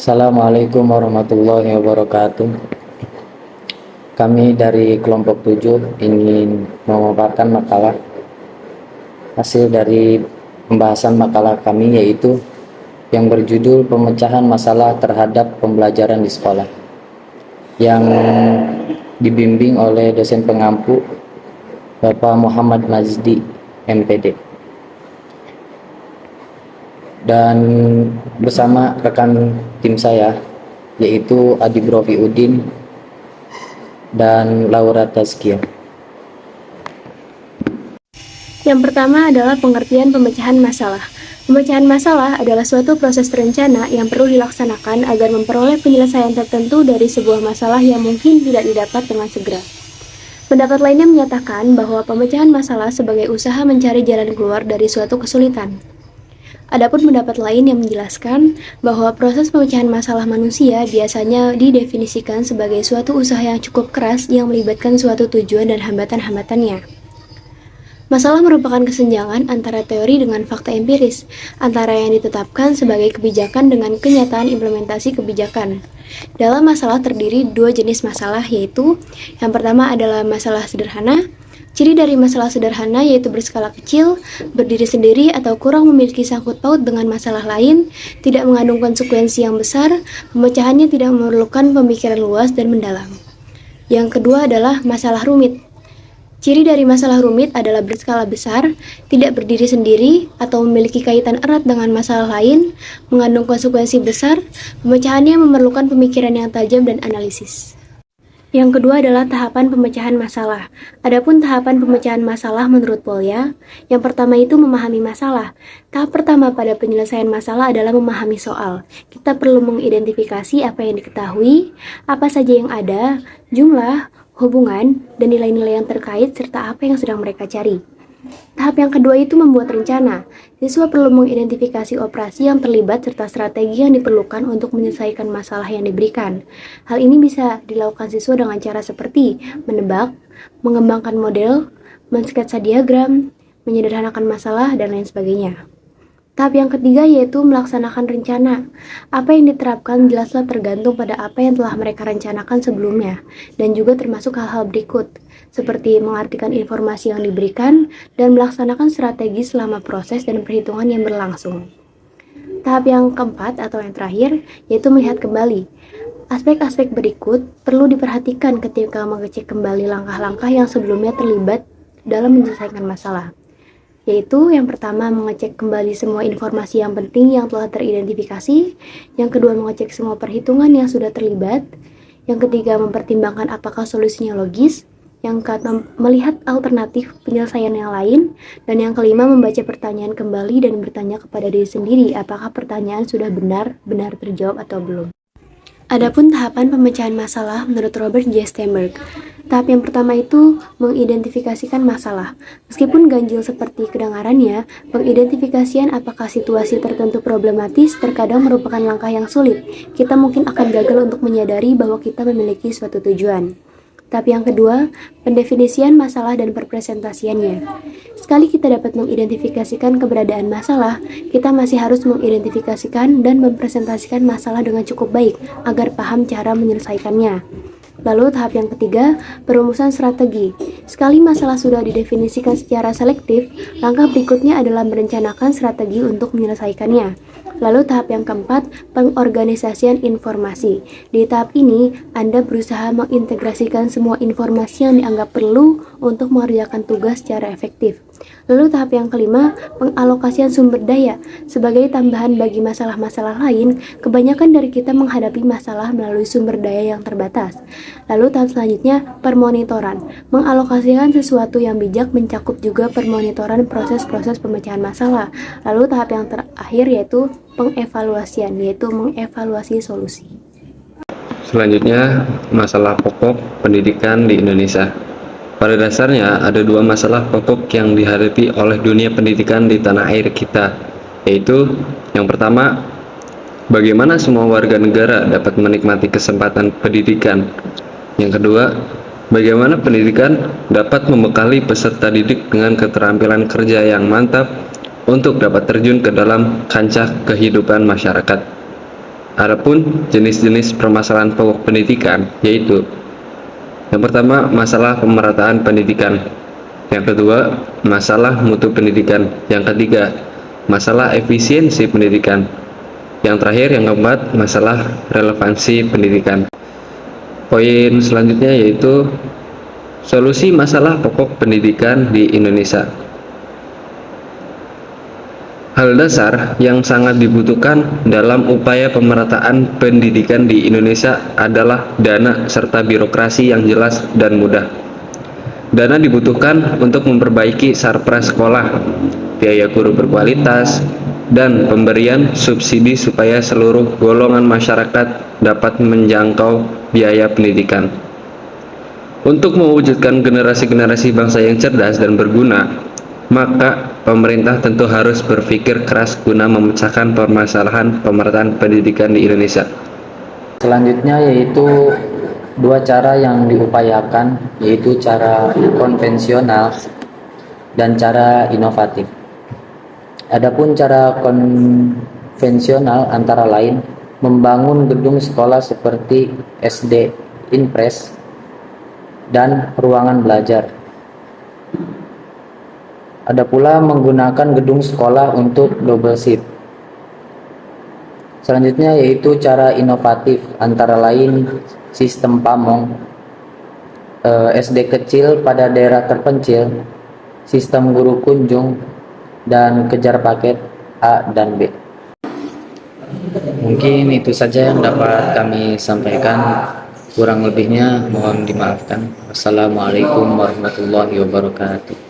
Assalamualaikum warahmatullahi wabarakatuh. Kami dari kelompok 7 ingin memaparkan makalah hasil dari pembahasan makalah kami, yaitu yang berjudul pemecahan masalah terhadap pembelajaran di sekolah, yang dibimbing oleh dosen pengampu Bapak Muhammad Mazdi MPD, dan bersama rekan tim saya yaitu Adi Brofi Udin dan Laura Tazkiyah. Yang pertama adalah pengertian pemecahan masalah. Pemecahan masalah adalah suatu proses terencana yang perlu dilaksanakan agar memperoleh penyelesaian tertentu dari sebuah masalah yang mungkin tidak didapat dengan segera. Pendapat lainnya menyatakan bahwa pemecahan masalah sebagai usaha mencari jalan keluar dari suatu kesulitan. Adapun pendapat lain yang menjelaskan bahwa proses pemecahan masalah manusia biasanya didefinisikan sebagai suatu usaha yang cukup keras yang melibatkan suatu tujuan dan hambatan-hambatannya. Masalah merupakan kesenjangan antara teori dengan fakta empiris, antara yang ditetapkan sebagai kebijakan dengan kenyataan implementasi kebijakan. Dalam masalah terdiri dua jenis masalah, yaitu yang pertama adalah masalah sederhana. Ciri dari masalah sederhana yaitu berskala kecil, berdiri sendiri atau kurang memiliki sangkut paut dengan masalah lain, tidak mengandung konsekuensi yang besar, pemecahannya tidak memerlukan pemikiran luas dan mendalam. Yang kedua adalah masalah rumit. Ciri dari masalah rumit adalah berskala besar, tidak berdiri sendiri, atau memiliki kaitan erat dengan masalah lain, mengandung konsekuensi besar, pemecahannya memerlukan pemikiran yang tajam dan analisis. Yang kedua adalah tahapan pemecahan masalah. Adapun tahapan pemecahan masalah menurut Polya, yang pertama itu memahami masalah. Tahap pertama pada penyelesaian masalah adalah memahami soal. Kita perlu mengidentifikasi apa yang diketahui, apa saja yang ada, jumlah, hubungan, dan nilai-nilai yang terkait serta apa yang sedang mereka cari. Tahap yang kedua itu membuat rencana. Siswa perlu mengidentifikasi operasi yang terlibat serta strategi yang diperlukan untuk menyelesaikan masalah yang diberikan. Hal ini bisa dilakukan siswa dengan cara seperti menebak, mengembangkan model, mensketsa diagram, menyederhanakan masalah, dan lain sebagainya. Tahap yang ketiga yaitu melaksanakan rencana. Apa yang diterapkan jelaslah tergantung pada apa yang telah mereka rencanakan sebelumnya, dan juga termasuk hal-hal berikut, seperti mengartikan informasi yang diberikan dan melaksanakan strategi selama proses dan perhitungan yang berlangsung. Tahap yang keempat atau yang terakhir yaitu melihat kembali. Aspek-aspek berikut perlu diperhatikan ketika mengecek kembali langkah-langkah yang sebelumnya terlibat dalam menyelesaikan masalah. Yaitu yang pertama mengecek kembali semua informasi yang penting yang telah teridentifikasi, yang kedua mengecek semua perhitungan yang sudah terlibat, yang ketiga mempertimbangkan apakah solusinya logis, yang keenam melihat alternatif penyelesaian yang lain, dan yang kelima membaca pertanyaan kembali dan bertanya kepada diri sendiri apakah pertanyaan sudah benar-benar terjawab atau belum. Adapun tahapan pemecahan masalah menurut Robert J. Sternberg. Tahap yang pertama itu mengidentifikasikan masalah. Meskipun ganjil seperti kedengarannya, pengidentifikasian apakah situasi tertentu problematis terkadang merupakan langkah yang sulit. Kita mungkin akan gagal untuk menyadari bahwa kita memiliki suatu tujuan. Tahap yang kedua, pendefinisian masalah dan perpresentasiannya. Sekali kita dapat mengidentifikasikan keberadaan masalah, kita masih harus mengidentifikasikan dan mempresentasikan masalah dengan cukup baik agar paham cara menyelesaikannya. Lalu tahap yang ketiga, perumusan strategi. Sekali masalah sudah didefinisikan secara selektif, langkah berikutnya adalah merencanakan strategi untuk menyelesaikannya. Lalu tahap yang keempat, pengorganisasian informasi. Di tahap ini, Anda berusaha mengintegrasikan semua informasi yang dianggap perlu untuk mengerjakan tugas secara efektif. Lalu tahap yang kelima, pengalokasian sumber daya. Sebagai tambahan bagi masalah-masalah lain, kebanyakan dari kita menghadapi masalah melalui sumber daya yang terbatas. Lalu tahap selanjutnya, permonitoran. Mengalokasikan sesuatu yang bijak mencakup juga permonitoran proses-proses pemecahan masalah. Lalu tahap yang terakhir yaitu pengevaluasian, yaitu mengevaluasi solusi. Selanjutnya, masalah pokok pendidikan di Indonesia. Pada dasarnya, ada dua masalah pokok yang dihadapi oleh dunia pendidikan di tanah air kita, yaitu yang pertama, bagaimana semua warga negara dapat menikmati kesempatan pendidikan. Yang kedua, bagaimana pendidikan dapat membekali peserta didik dengan keterampilan kerja yang mantap untuk dapat terjun ke dalam kancah kehidupan masyarakat. Adapun jenis-jenis permasalahan pokok pendidikan yaitu yang pertama, masalah pemerataan pendidikan. Yang kedua, masalah mutu pendidikan. Yang ketiga, masalah efisiensi pendidikan. Yang terakhir, yang keempat, masalah relevansi pendidikan. Poin selanjutnya yaitu solusi masalah pokok pendidikan di Indonesia. Hal dasar yang sangat dibutuhkan dalam upaya pemerataan pendidikan di Indonesia adalah dana serta birokrasi yang jelas dan mudah. Dana dibutuhkan untuk memperbaiki sarpras sekolah, biaya guru berkualitas, dan pemberian subsidi supaya seluruh golongan masyarakat dapat menjangkau biaya pendidikan. Untuk mewujudkan generasi-generasi bangsa yang cerdas dan berguna, maka pemerintah tentu harus berpikir keras guna memecahkan permasalahan pemerataan pendidikan di Indonesia. Selanjutnya yaitu dua cara yang diupayakan, yaitu cara konvensional dan cara inovatif. Adapun cara konvensional antara lain membangun gedung sekolah seperti SD Inpres dan ruangan belajar. Ada pula menggunakan gedung sekolah untuk double shift. Selanjutnya yaitu cara inovatif antara lain sistem pamong, SD kecil pada daerah terpencil, sistem guru kunjung, dan kejar paket A dan B. Mungkin itu saja yang dapat kami sampaikan. Kurang lebihnya mohon dimaafkan. Wassalamualaikum warahmatullahi wabarakatuh.